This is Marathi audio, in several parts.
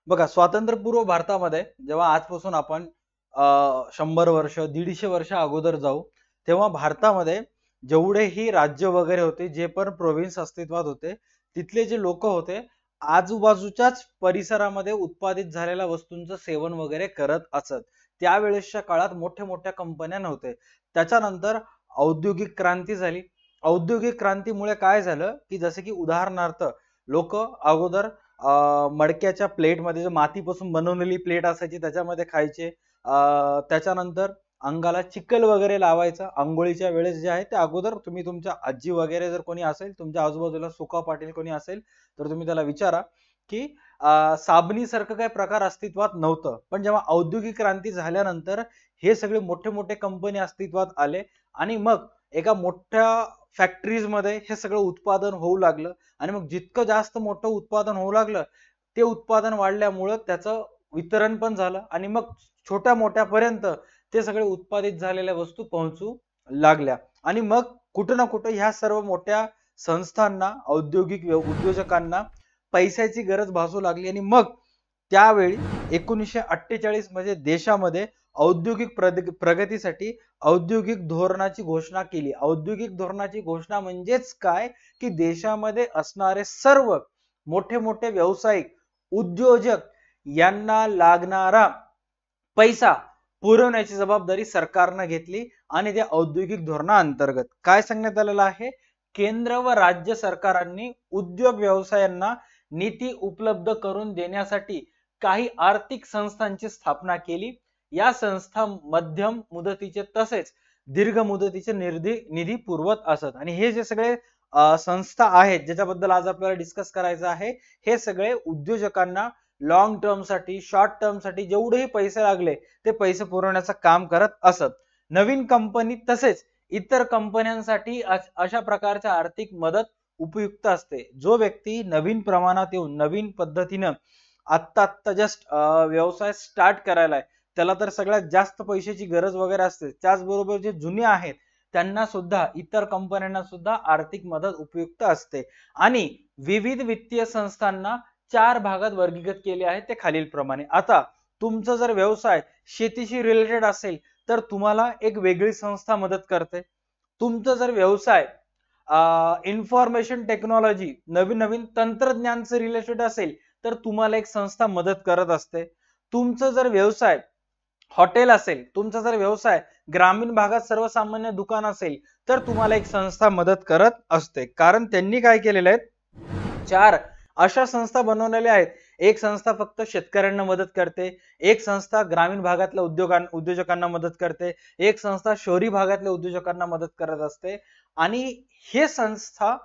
बघा, स्वातंत्र्यपूर्व भारतामध्ये जेव्हा आजपासून आपण 100 वर्ष 150 वर्ष अगोदर जाऊ, तेव्हा भारतामध्ये जेवढेही राज्य वगैरे होते, जे पण प्रोव्हिन्स अस्तित्वात होते, तिथले जे लोक होते, आजूबाजूच्याच परिसरामध्ये उत्पादित झालेल्या वस्तूंचं सेवन वगैरे करत असत. त्यावेळेसच्या काळात मोठ्या मोठ्या कंपन्या नव्हते. त्याच्यानंतर औद्योगिक क्रांती झाली. औद्योगिक क्रांतीमुळे काय झालं, की जसे की उदाहरणार्थ लोक अगोदर मडक्याच्या प्लेटमध्ये, जो मातीपासून बनवलेली प्लेट असायची, त्याच्यामध्ये खायचे. त्याच्यानंतर अंगाला चिखल वगैरे लावायचा आंघोळीच्या वेळेस जे आहे ते. अगोदर तुम्ही तुमच्या आजी वगैरे जर कोणी असेल, तुमच्या आजूबाजूला सुका पाटील कोणी असेल, तर तुम्ही त्याला विचारा की साबणी सारखं काही प्रकार अस्तित्वात नव्हतं. पण जेव्हा औद्योगिक क्रांती झाल्यानंतर हे सगळे मोठे मोठे कंपनी अस्तित्वात आले आणि मग एका मोठ्या फॅक्टरीज मध्ये हे सगळं उत्पादन होऊ लागलं. आणि मग जितकं जास्त मोठं उत्पादन होऊ लागलं, ते उत्पादन वाढल्यामुळं त्याचं वितरण पण झालं आणि मग छोट्या मोठ्यापर्यंत ते सगळे उत्पादित झालेल्या वस्तू पोहोचू लागल्या. आणि मग कुठं ना कुठं ह्या सर्व मोठ्या संस्थांना, औद्योगिक उद्योजकांना पैशाची गरज भासू लागली. आणि मग त्यावेळी 1948 मध्ये देशामध्ये औद्योगिक प्रगतीसाठी औद्योगिक धोरणाची घोषणा केली. औद्योगिक धोरणाची घोषणा म्हणजेच काय, की देशामध्ये असणारे सर्व मोठे मोठे व्यावसायिक उद्योजक यांना लागणारा पैसा पुरवण्याची जबाबदारी सरकारने घेतली. आणि त्या औद्योगिक धोरणाअंतर्गत काय सांगण्यात आलेलं आहे, केंद्र व राज्य सरकारांनी उद्योग व्यवसायांना निधी उपलब्ध करून देण्यासाठी काही आर्थिक संस्थांची स्थापना केली. या संस्था मध्यम मुदतीचे तसेच दीर्घ मुदतीचे निधी पुरवत असत. आणि हे जे सगळे संस्था आहेत ज्याच्याबद्दल आज आपल्याला डिस्कस करायचं आहे, हे सगळे उद्योजकांना लॉंग टर्म साठी, शॉर्ट टर्म साठी जेवढेही पैसे लागले ते पैसे पुरवण्याचं काम करत असत. नवीन कंपनी तसेच इतर कंपन्यांसाठी अशा प्रकारच्या आर्थिक मदत उपयुक्त असते. जो व्यक्ती नवीन प्रमाणात येऊन नवीन पद्धतीनं आत्ता जस्ट व्यवसाय स्टार्ट करायला आहे, त्याला तर सगळ्यात जास्त पैशाची गरज वगैरे असते. त्याचबरोबर जे जुने आहेत त्यांना सुद्धा, इतर कंपन्यांना सुद्धा आर्थिक मदत उपयुक्त असते. आणि विविध वित्तीय संस्थांना 4 भागात वर्गीकृत केले आहे, ते खालील प्रमाणे. आता तुमचा जर व्यवसाय शेतीशी रिलेटेड असेल तर तुम्हाला एक वेगळी संस्था मदत करते. तुमचा जर व्यवसाय इन्फॉर्मेशन टेक्नॉलॉजी, नवीन नवीन तंत्रज्ञानचे रिलेटेड असेल तर तुम्हाला एक संस्था मदत करत असते. तुमचा जर व्यवसाय हॉटेल असेल, तुमचा जर व्यवसाय ग्रामीण भागात सर्वसामान्य दुकान असेल तर तुम्हाला एक संस्था मदत करत असते. कारण त्यांनी काय केलेलं आहे, 4 अशा संस्था बनवलेल्या आहेत. एक संस्था फक्त शेतकऱ्यांना मदत करते, एक संस्था ग्रामीण भागातल्या उद्योजकांना मदत करते, एक संस्था शहरी भागातल्या उद्योजकांना मदत करत असते. आणि हे संस्था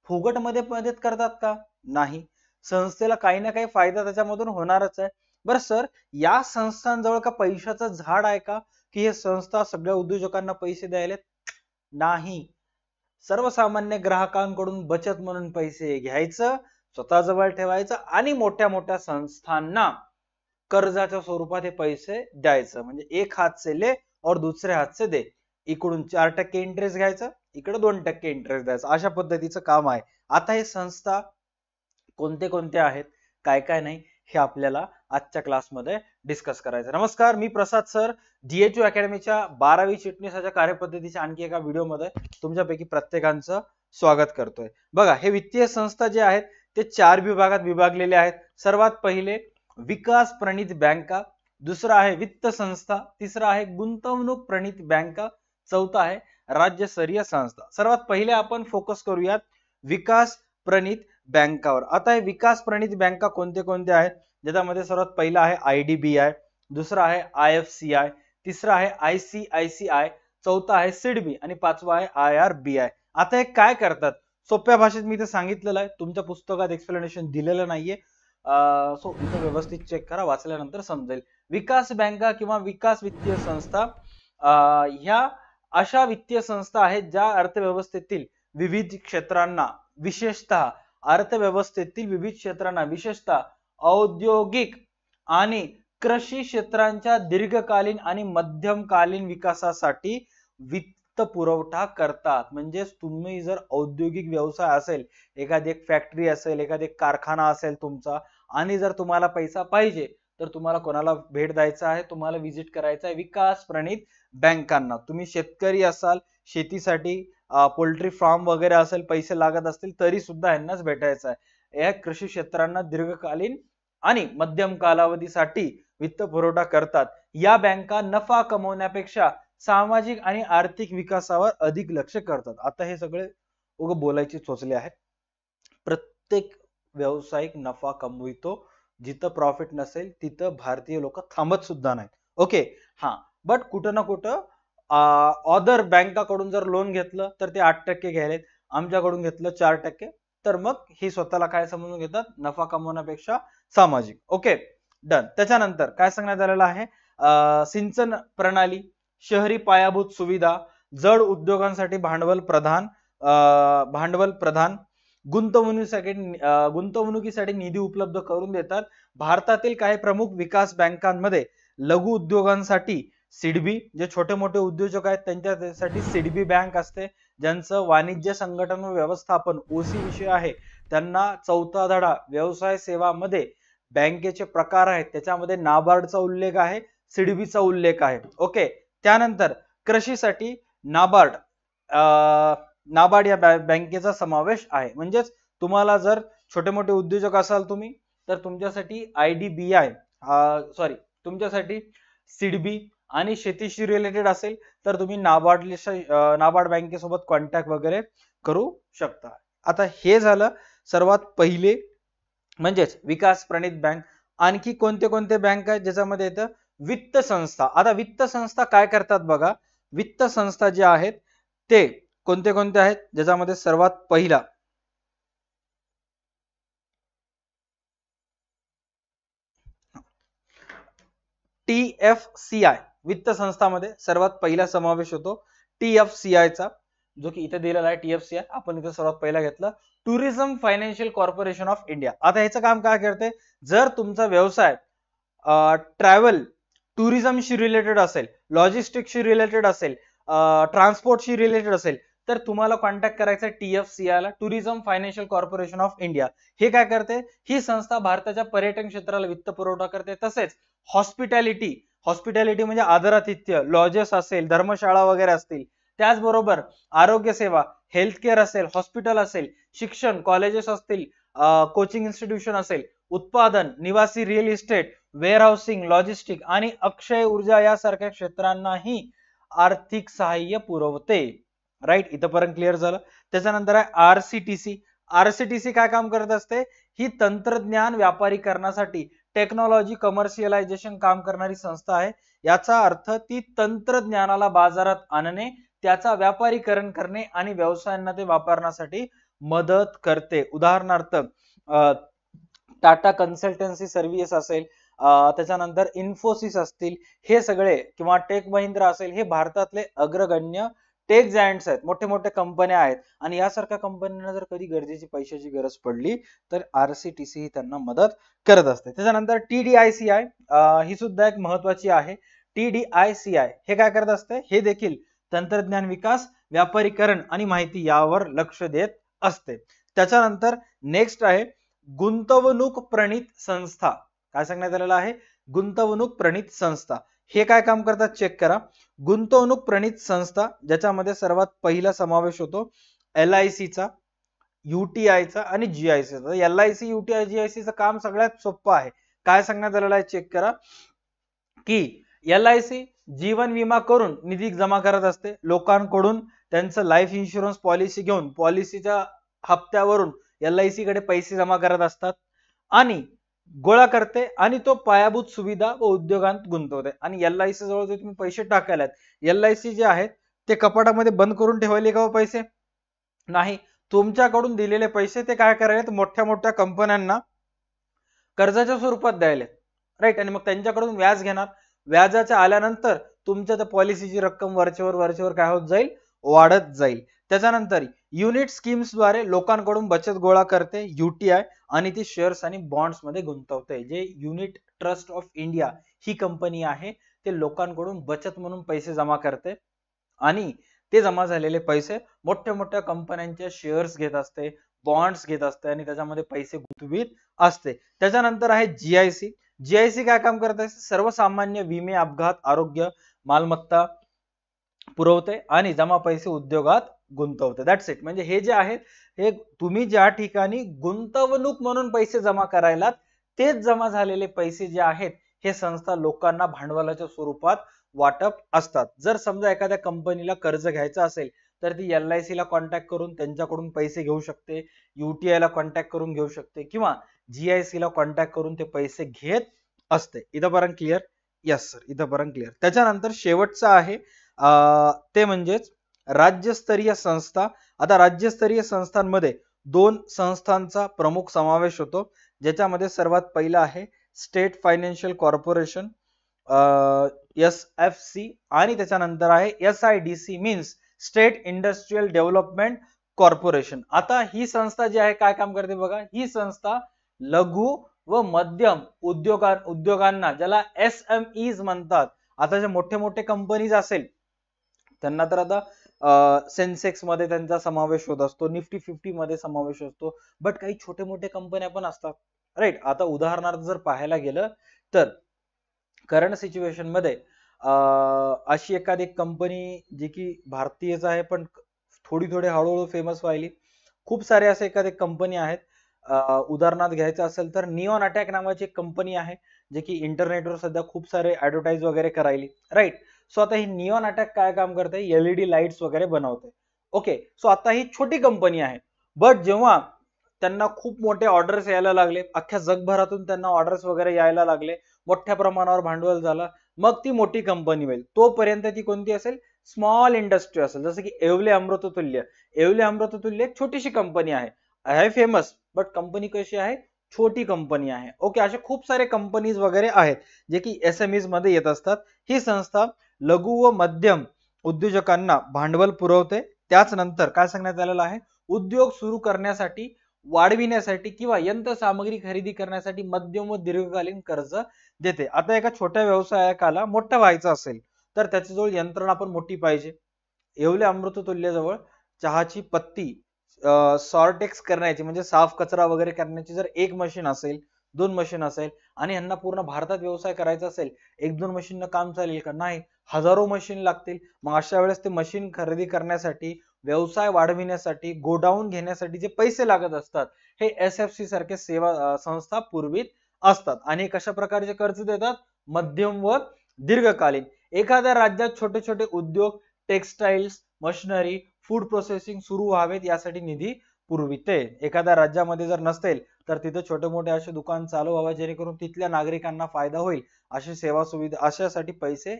फुकटमध्ये मदत करतात का? नाही. संस्थेला काही ना काही फायदा त्याच्यामधून होणारच आहे. बरं सर, या संस्थांजवळ का पैशाचं झाड आहे का, की हे संस्था सगळ्या उद्योजकांना पैसे द्यायला? नाही. सर्वसामान्य ग्राहकांकडून बचत म्हणून पैसे घ्यायचं, स्वतःजवळ ठेवायचं आणि मोठ्या मोठ्या संस्थांना कर्जाच्या स्वरूपात हे पैसे द्यायचं. म्हणजे एक हात से ले और दुसरे हात से दे. इकडून 4% इंटरेस्ट घ्यायचं, इकडे 2% इंटरेस्ट द्यायचं. अशा पद्धतीचं काम आहे. आता हे संस्था कोणते कोणते आहेत, काय काय नाही, हे आपल्याला आजच्या क्लासमध्ये डिस्कस करायचं. नमस्कार, मी प्रसाद सर, DHU अकॅडमीच्या 12वी चिटणीसाच्या कार्यपद्धतीच्या आणखी एका व्हिडिओमध्ये तुमच्यापैकी प्रत्येकांचं स्वागत करतोय. बघा, हे वित्तीय संस्था जे आहेत ते 4 विभागात विभागलेले आहेत. सर्वात पहिले विकास प्रणित बँका, दुसरा आहे वित्त संस्था, तिसरा आहे गुंतवणूक प्रणित बँका, चौथा आहे राज्यस्तरीय संस्था. सर्वात पहिले आपण फोकस करूयात विकास प्रणित बँकावर. आता हे विकास प्रणित बँका कोणते कोणते आहेत, ज्याच्यामध्ये सर्वात पहिला आहे IDBI, दुसरा आहे IFCI, तिसरा आहे ICICI, चौथा आहे SIDBI आणि पाचवा आहे IRBI. आता हे काय करतात, सोप्या भाषेत मी इथे सांगितलेलं आहे, तुमच्या पुस्तकात एक्सप्लेनेशन दिलेलं नाहीये. सो इथे व्यवस्थित चेक करा, वाचल्यानंतर समजेल. विकास बँका किंवा विकास वित्तीय संस्था ह्या अशा वित्तीय संस्था आहेत ज्या अर्थव्यवस्थेतील विविध क्षेत्रांना, विशेषतः अर्थव्यवस्थेतील विविध क्षेत्रांना, विशेषतः औद्योगिक आणि कृषी क्षेत्रांच्या दीर्घकालीन आणि मध्यमकालीन विकासासाठी वित्त पुरवठा करतात. म्हणजे तुम्ही जर औद्योगिक व्यवसाय असेल, एखादी एक फॅक्टरी असेल, एखादी कारखाना असेल तुमचा, आणि जर तुम्हाला पैसा पाहिजे तर तुम्हाला कोणाला भेट द्यायचा आहे, तुम्हाला व्हिजिट करायचं आहे विकास प्रणित बँकांना. तुम्ही शेतकरी असाल, शेतीसाठी पोल्ट्री फार्म वगैरे असेल, पैसे लागत असतील तरी सुद्धा यांनाच भेटायचं आहे. या कृषी क्षेत्रांना दीर्घकालीन आणि मध्यम कालावधीसाठी वित्त पुरवठा करतात. या बँका नफा कमवण्यापेक्षा सामाजिक आणि आर्थिक विकासावर अधिक लक्ष करतात. आता हे सगळे उग बोलायचे चोचले आहेत. प्रत्येक व्यावसायिक नफा कमवितो, जिथं प्रॉफिट नसेल तिथं भारतीय लोक थांबत सुद्धा नाहीत. ओके, हा, बट कुठं ना कुठं अदर बँकाकडून जर लोन घेतलं तर ते 8% घ्यायलेत, आमच्याकडून घेतलं 4%, तर मग हे स्वतःला काय समजून घेतात, नफा कमवण्यापेक्षा सामाजिक. Okay, done. त्याच्यानंतर काय सांगण्यात आलेलं आहे, सिंचन प्रणाली, शहरी पायाभूत सुविधा, जड उद्योगांसाठी भांडवल प्रधान, गुंतवणुकीसाठी निधी उपलब्ध करून देतात. भारतातील काही प्रमुख विकास बँकांमध्ये लघु उद्योगांसाठी सिडबी, जे छोटे मोठे उद्योजक आहेत त्यांच्यासाठी सिडबी बँक असते, ज्यांचं वाणिज्य संघटन व व्यवस्थापन ओसी विषय आहे, त्यांना 4था धडा व्यवसाय सेवा मध्ये बँकेचे प्रकार आहेत, त्याच्यामध्ये नाबार्डचा उल्लेख आहे, सिडबीचा उल्लेख आहे. ओके, त्यानंतर कृषीसाठी नाबार्ड या बँकेचा समावेश आहे. म्हणजेच तुम्हाला जर छोटे मोठे उद्योजक असाल तुम्ही, तर तुमच्यासाठी IDBI तुमच्यासाठी सिडबी आणि शेतीशी रिलेटेड असेल तर तुम्ही नाबार्ड बँकेसोबत कॉन्टॅक्ट वगैरे करू शकता. आता हे झालं सर्वात पहिले म्हणजेच विकास प्रणित बँक. आणखी कोणते कोणते बँक आहेत ज्याच्यामध्ये येतं, वित्त संस्था. आता वित्त संस्था काय करतात बघा, वित्त संस्था जे आहेत ते कोणते कोणते आहेत, ज्याच्यामध्ये सर्वात पहिला TFCI वित्त संस्थामध्ये सर्वात पहिला समावेश होतो TFCI चा, जो की इथे दिलेला आहे TFCI. आपण इथे सर्वात पहिला घेतला tourism financial corporation of India. आता ह्याचं काम काय करते, जर तुमचा व्यवसाय ट्रॅव्हल टुरिझमशी रिलेटेड असेल, लॉजिस्टिक्सशी रिलेटेड असेल, ट्रान्सपोर्टशी रिलेटेड असेल, तर तुम्हाला कॉन्टॅक्ट करायचा TFCI ला, tourism financial corporation of India. हे काय करते, ही संस्था भारताच्या पर्यटन क्षेत्राला वित्त पुरवठा करते. तसेच हॉस्पिटॅलिटी म्हणजे आदरातिथ्य, लॉजेस असेल, धर्मशाळा वगैरे असतील, त्याचबरोबर आरोग्य सेवा, हेल्थ केअर असेल, हॉस्पिटल असेल, शिक्षण, कॉलेजेस असतील, कोचिंग इन्स्टिट्यूशन असेल, उत्पादन, निवासी real estate, warehousing, logistic आणि अक्षय ऊर्जा यासारख्या क्षेत्रांनाही आर्थिक सहाय्य पुरवते. राईट, इथपर्यंत क्लिअर झालं. त्याच्यानंतर आहे RCTC. RCTC काय काम करत असते, ही तंत्रज्ञान व्यापारीकरणासाठी टेक्नॉलॉजी कमर्शियलायझेशन काम करणारी संस्था आहे. याचा अर्थ ती तंत्रज्ञानाला बाजारात आणणे, त्याचा व्यापारीकरण करणे आणि व्यवसायांना ते वापरण्यासाठी मदत करते. उदाहरणार्थ टाटा कन्सल्टन्सी सर्व्हिस असेल, त्याच्यानंतर इन्फोसिस असतील, हे सगळे, किंवा टेक महिंद्रा असेल, हे भारतातले अग्रगण्य टेक जायंट्स आहेत, मोठे मोठे कंपन्या आहेत. आणि यासारख्या कंपन्यांना जर कधी गरजेची पैशाची गरज पडली तर RCTC ही त्यांना मदत करत असते. त्याच्यानंतर TDICI, ही सुद्धा एक महत्वाची आहे. TDICI हे काय करत असते, हे देखील तंत्रज्ञान विकास, व्यापारीकरण आणि माहिती यावर लक्ष देत असते. त्याच्यानंतर नेक्स्ट आहे गुंतवणूक प्रणित संस्था. काय सांगण्यात आलेलं आहे, गुंतवणूक प्रणित संस्था. हे काय काम करतात चेक करा. गुंतवणूक प्रणित संस्था, ज्याच्यामध्ये सर्वात पहिला समावेश होतो LIC चा, UTI चा आणि GIC चा. LIC, UTI, GIC चं काम सगळ्यात सोपं आहे. काय सांगण्यात आलेलं आहे चेक करा, की LIC जीवन विमा करून निधी जमा करत असते लोकांकडून, त्यांचं लाईफ इन्शुरन्स पॉलिसी घेऊन पॉलिसीच्या हप्त्यावरून LIC कडे पैसे जमा करत असतात आणि गोळा करते, आणि तो पायाभूत सुविधा व उद्योगांत गुंतवते. आणि LIC जवळ जे तुम्ही पैसे टाकायलात, LIC जे आहेत ते कपाटामध्ये बंद करून ठेवायले का पैसे नाही, तुमच्याकडून दिलेले पैसे ते काय करायलेत, मोठ्या मोठ्या कंपन्यांना कर्जाच्या स्वरूपात द्यायले. राईट, आणि मग त्यांच्याकडून व्याज घेणार, व्याजाच्या आल्यानंतर तुमच्या त्या पॉलिसीची रक्कम वरचेवर काय होत जाईल, वाढत जाईल. त्याच्यानंतर युनिट स्कीम्स द्वारे लोकांकडून बचत गोळा करते UTI, आणि ती शेअर्स आणि बॉन्ड्स मध्ये गुंतवते. जे unit trust of India he company आहे, ते लोकांकडून बचत म्हणून पैसे जमा करते आणि ते जमा झालेले पैसे मोठ्या मोठ्या कंपन्यांच्या शेअर्स घेत असते, बॉन्ड्स घेत असते आणि त्याच्यामध्ये पैसे गुंतवित असते. त्याच्यानंतर आहे जीआयसी. जीआयसी काय काम करत असते? सर्वसामान्य विमे, अपघात, आरोग्य, मालमत्ता पुरवते आणि जमा पैसे उद्योगात गुंतवते. That's it. म्हणजे हे जे आहेत, हे तुम्ही ज्या ठिकाणी गुंतवणूक म्हणून पैसे जमा करायला, तेच जमा झालेले पैसे जे आहेत हे संस्था लोकांना भांडवलाच्या स्वरूपात वाटप असतात. जर समजा एखाद्या कंपनीला कर्ज घ्यायचं असेल तर ती LIC ला कॉन्टॅक्ट करून त्यांच्याकडून पैसे घेऊ शकते, UTI ला कॉन्टॅक्ट करून घेऊ शकते किंवा GIC ला कॉन्टॅक्ट करून ते पैसे घेत असते. इथपर्यंत क्लिअर? यस सर, इथपर्यंत क्लिअर. त्याच्यानंतर शेवटचं आहे ते म्हणजेच राज्यस्तरीय संस्था. आता राज्यस्तरीय संस्थांमध्ये दोन संस्थांचा प्रमुख समावेश होतो, ज्याच्यामध्ये सर्वात पहिला आहे स्टेट फायनान्शियल कॉर्पोरेशन SFC आणि त्याच्यानंतर आहे SIDC means state industrial development corporation. आता ही संस्था जी आहे काय काम करते बघा. ही संस्था लघु व मध्यम उद्योगांना, ज्याला SMEs म्हणतात. आता जे मोठे मोठे कंपनीज असेल त्यांना तर आता सेन्सेक्स मध्ये त्यांचा समावेश होत असतो, निफ्टी 50 मध्ये समावेश असतो, बट काही छोटे मोठे कंपन्या पण असतात, राईट. आता उदाहरणार्थ जर पाहायला गेलं तर करंट सिच्युएशन मध्ये अशी एखादी कंपनी जी की भारतीयच आहे पण थोडी हळूहळू फेमस व्हायली. खूप सारे असे एखादे कंपनी आहेत. उदाहरणार्थ घ्यायचं असेल तर निऑन अटॅक नावाची एक कंपनी आहे, जे की इंटरनेटवर सध्या खूप सारे ऍडव्हर्टाइज वगैरे करायली, राईट. सो आता ही निऑन अटॅक काय काम करते? LED लाईट्स वगैरे बनवते. ओके. सो आता ही छोटी कंपनी आहे, बट जेव्हा त्यांना खूप मोठे ऑर्डर्स यायला लागले, अख्ख्या जगभरातून त्यांना ऑर्डर्स वगैरे यायला लागले, मोठ्या प्रमाणावर भांडवल झालं, मग ती मोठी कंपनी होईल. तोपर्यंत ती कोणती असेल? स्मॉल इंडस्ट्री असेल. जसं की येवले अमृततुल्य. येवले अमृततुल्य एक छोटीशी कंपनी आहे फेमस, बट कंपनी कशी आहे? छोटी कंपनी आहे. ओके. असे खूप सारे कंपनीज वगैरे आहेत जे की SMEs मध्ये येत असतात. ही संस्था लघु व मध्यम उद्योजकांना भांडवल पुरवते. त्याच नंतर काय सांगण्यात आलेलं आहे? उद्योग सुरू करण्यासाठी, वाढविण्यासाठी किंवा यंत्रसामग्री खरेदी करण्यासाठी मध्यम व दीर्घकालीन कर्ज देते. आता एका छोट्या व्यवसायकाला मोठा व्हायचं असेल तर त्याच्याजवळ यंत्रणा पण मोठी पाहिजे. येवले अमृततुल्यजवळ चहाची पत्ती सॉर्टेक्स करण्याची म्हणजे साफ कचरा वगैरे करण्याची जर एक मशीन असेल, 2 मशीन असेल आणि यांना पूर्ण भारतात व्यवसाय करायचा असेल, 1-2 मशीननं काम चालेल का? नाही, हजारो मशीन लागतील. मग अशा वेळेस ते मशीन खरेदी करण्यासाठी, व्यवसाय वाढविण्यासाठी, गोडाऊन घेण्यासाठी जे पैसे लागत असतात हे SFC सारखे सेवा संस्था पुरवीत असतात. आणि कशा प्रकारचे कर्ज देतात? मध्यम व दीर्घकालीन. एखाद्या राज्यात छोटे छोटे उद्योग, टेक्सटाईल्स, मशिनरी, फूड प्रोसेसिंग सुरू व्हावेत यासाठी निधी पुरविते. एखाद्या राज्यामध्ये जर नसेल तर तिथे छोटे मोठे असे दुकान चालू व्हावे जेणेकरून तिथल्या नागरिकांना फायदा होईल, अशी सेवा सुविधा, अशासाठी पैसे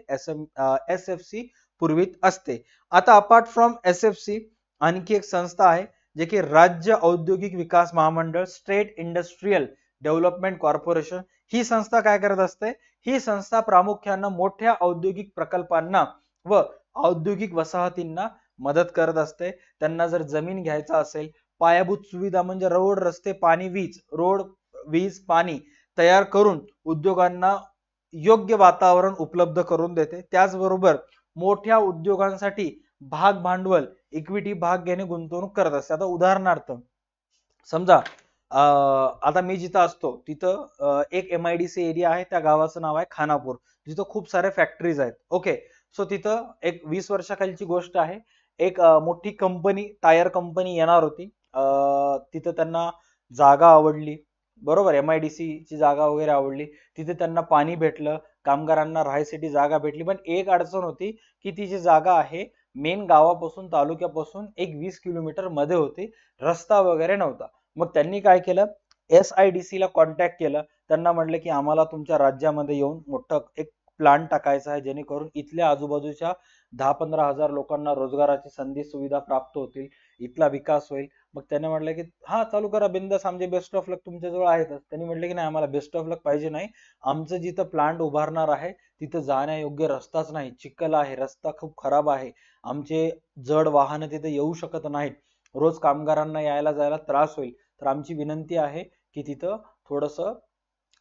SFC पुरवित असते. आता अपार्ट फ्रॉम SFC आणखी एक संस्था आहे जे की राज्य औद्योगिक विकास महामंडळ, स्टेट इंडस्ट्रियल डेव्हलपमेंट कॉर्पोरेशन. ही संस्था काय करत असते? ही संस्था प्रामुख्याने मोठ्या औद्योगिक प्रकल्पांना व औद्योगिक वसाहतींना मदत करत असते. त्यांना जर जमीन घ्यायचा असेल, पायाभूत सुविधा म्हणजे रोड, रस्ते, पाणी, वीज, रोड, वीज, पाणी तयार करून उद्योगांना योग्य वातावरण उपलब्ध करून देते. त्याचबरोबर मोठ्या उद्योगांसाठी भाग भांडवल, इक्विटी भाग घेणे, गुंतवणूक करत असते. आता उदाहरणार्थ समजा आता मी जिथं असतो तिथं एक MIDC एरिया आहे, त्या गावाचं नाव आहे खानापूर. जिथं खूप सारे फॅक्टरीज आहेत. ओके. सो तिथं एक 20 वर्षाखालची गोष्ट आहे, एक मोठी कंपनी, टायर कंपनी येणार होती. तिथं त्यांना जागा आवडली, बरोबर, MIDC ची जागा वगैरे आवडली. तिथे त्यांना पाणी भेटलं, कामगारांना राहायसाठी जागा भेटली, पण एक अडचण होती की ती जी जागा आहे मेन गावापासून, तालुक्यापासून एक 20 किलोमीटर मध्ये होती, रस्ता वगैरे नव्हता. मग त्यांनी काय केलं? SIDC ला कॉन्टॅक्ट केलं. त्यांना म्हटलं की आम्हाला तुमच्या राज्यामध्ये येऊन मोठं एक प्लांट टाकायचा आहे जेणेकरून इथल्या आजूबाजूच्या 10-15 हजार लोकांना रोजगाराची संधी सुविधा प्राप्त होतील, इथला विकास होईल. मग त्याने म्हटलं की हा चालू करा बिंदास, आमचे बेस्ट ऑफ लक तुमच्याजवळ आहेतच. त्यांनी म्हटलं की नाही, आम्हाला बेस्ट ऑफ लक पाहिजे नाही, आमचं जिथं प्लांट उभारणार आहे तिथं जाण्यायोग्य रस्ताच नाही, चिखल आहे, रस्ता खूप खराब आहे, आमचे जड वाहन तिथे येऊ शकत नाहीत, रोज कामगारांना यायला जायला त्रास होईल, तर आमची विनंती आहे की तिथं थोडंसं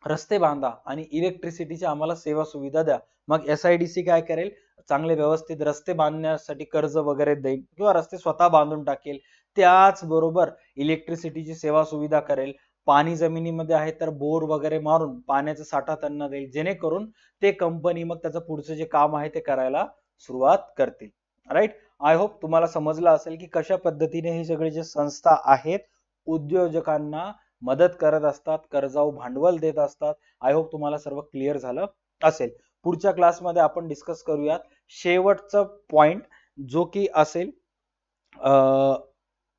रस्ते बांधा आणि इलेक्ट्रिसिटीची आम्हाला सेवा सुविधा द्या. मग SIDC काय करेल? चांगले व्यवस्थित रस्ते बांधण्यासाठी कर्ज वगैरे देईल किंवा रस्ते स्वतः बांधून टाकेल. त्याचबरोबर इलेक्ट्रिसिटीची सेवा सुविधा करेल. पाणी जमिनीमध्ये आहे तर बोर वगैरे मारून पाण्याचा साठा त्यांना देईल, जेणेकरून ते कंपनी मग त्याचं पुढचं जे काम आहे ते करायला सुरुवात करतील. राईट. आय होप तुम्हाला समजलं असेल की कशा पद्धतीने हे सगळे जे संस्था आहेत उद्योजकांना मदत करत असतात, कर्जाऊ भांडवल देत असतात. आय होप तुम्हाला सर्व क्लिअर झालं असेल. पुढच्या क्लासमध्ये आपण डिस्कस करूयात शेवटचा पॉइंट, जो की असेल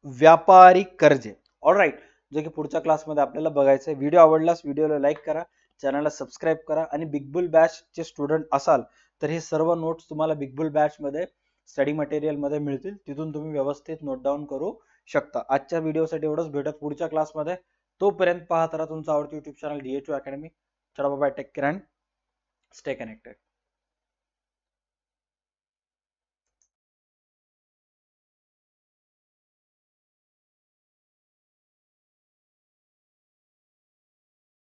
व्यापारिक कर्जे. ऑलराईट, जे की पुढच्या क्लासमध्ये आपल्याला बघायचं आहे. व्हिडिओ आवडल्यास व्हिडिओला लाईक करा, चॅनलला सबस्क्राईब करा आणि बिग बुल बॅच चे स्टुडंट असाल तर हे सर्व नोट्स तुम्हाला बिग बुल बॅच मध्ये स्टडी मटेरियल मध्ये मिळतील, तिथून तुम्ही व्यवस्थित नोट डाऊन करू शकता. आजच्या व्हिडिओसाठी एवढंच. भेटत पुढच्या क्लासमध्ये. तोपर्यंत पाहत राहा तुमचा आवडती युट्यूब चॅनल DHU अकॅडमी. चला bye, take care and stay connected.